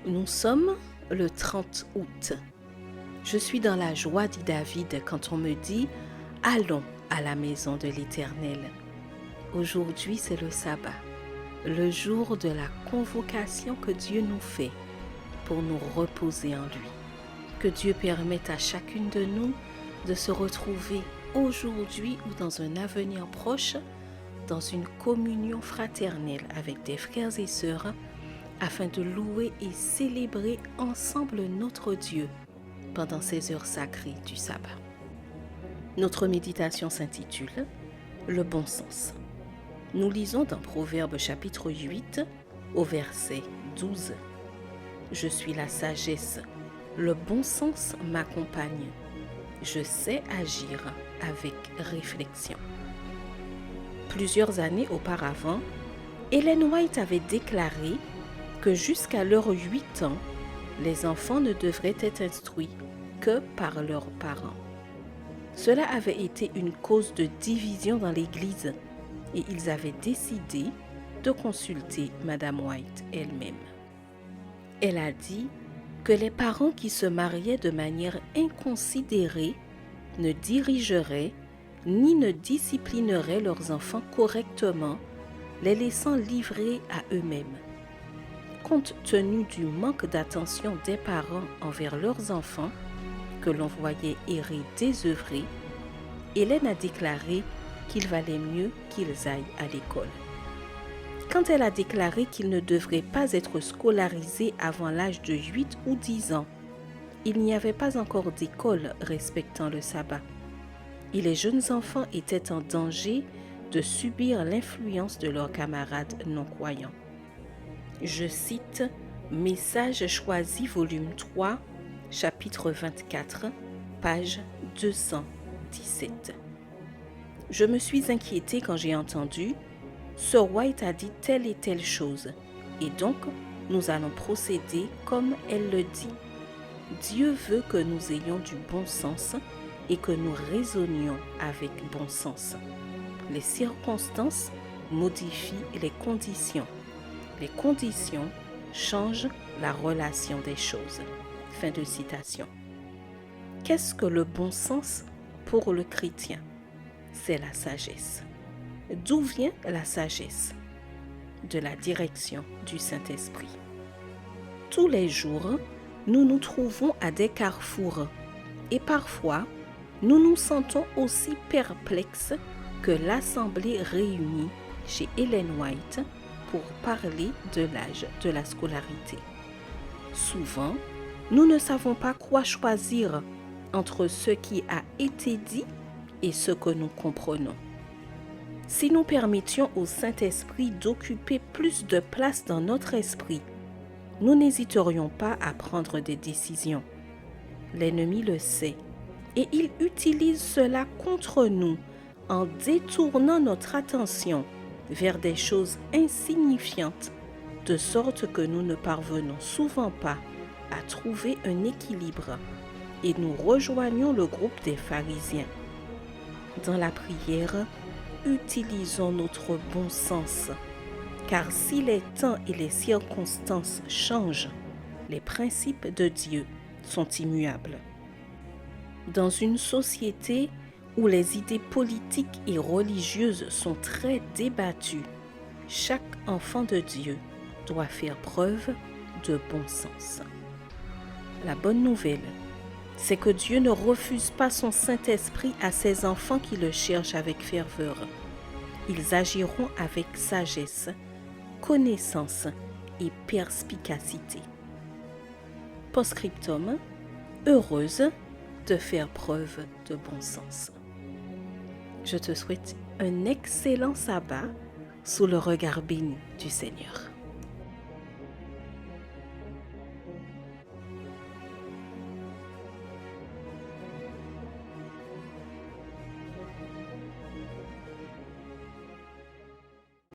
Nous sommes le 30 août. Je suis dans la joie, dit David, quand on me dit « Allons à la maison de l'Éternel ». Aujourd'hui, c'est le sabbat, le jour de la convocation que Dieu nous fait pour nous reposer en lui. Que Dieu permette à chacune de nous de se retrouver aujourd'hui ou dans un avenir proche dans une communion fraternelle avec des frères et sœurs afin de louer et célébrer ensemble notre Dieu pendant ces heures sacrées du sabbat. Notre méditation s'intitule « Le bon sens ». Nous lisons dans Proverbes chapitre 8 au verset 12. « Je suis la sagesse, le bon sens m'accompagne. Je sais agir avec réflexion. » Plusieurs années auparavant, Ellen White avait déclaré que jusqu'à leurs 8 ans, les enfants ne devraient être instruits que par leurs parents. Cela avait été une cause de division dans l'Église et ils avaient décidé de consulter Madame White elle-même. Elle a dit que les parents qui se mariaient de manière inconsidérée ne dirigeraient ni ne disciplineraient leurs enfants correctement, les laissant livrés à eux-mêmes. Compte tenu du manque d'attention des parents envers leurs enfants, que l'on voyait errer désœuvrés, Hélène a déclaré qu'il valait mieux qu'ils aillent à l'école. Quand elle a déclaré qu'ils ne devraient pas être scolarisés avant l'âge de 8 ou 10 ans, il n'y avait pas encore d'école respectant le sabbat, et les jeunes enfants étaient en danger de subir l'influence de leurs camarades non-croyants. Je cite Messages choisis, volume 3, chapitre 24, page 217. Je me suis inquiétée quand j'ai entendu « Sir White a dit telle et telle chose, et donc nous allons procéder comme elle le dit. Dieu veut que nous ayons du bon sens et que nous raisonnions avec bon sens. Les circonstances modifient les conditions. Les conditions changent la relation des choses. » Fin de citation. Qu'est-ce que le bon sens pour le chrétien? C'est la sagesse. D'où vient la sagesse? De la direction du Saint-Esprit. Tous les jours, nous nous trouvons à des carrefours et parfois, nous nous sentons aussi perplexes que l'assemblée réunie chez Ellen White pour parler de l'âge de la scolarité. Souvent, nous ne savons pas quoi choisir entre ce qui a été dit et ce que nous comprenons. Si nous permettions au Saint-Esprit d'occuper plus de place dans notre esprit, nous n'hésiterions pas à prendre des décisions. L'ennemi le sait et il utilise cela contre nous en détournant notre attention vers des choses insignifiantes, de sorte que nous ne parvenons souvent pas à trouver un équilibre et nous rejoignons le groupe des pharisiens. Dans la prière, utilisons notre bon sens, car si les temps et les circonstances changent, les principes de Dieu sont immuables. Dans une société où les idées politiques et religieuses sont très débattues, chaque enfant de Dieu doit faire preuve de bon sens. La bonne nouvelle, c'est que Dieu ne refuse pas son Saint-Esprit à ses enfants qui le cherchent avec ferveur. Ils agiront avec sagesse, connaissance et perspicacité. Post-scriptum, heureuse de faire preuve de bon sens. Je te souhaite un excellent sabbat sous le regard béni du Seigneur.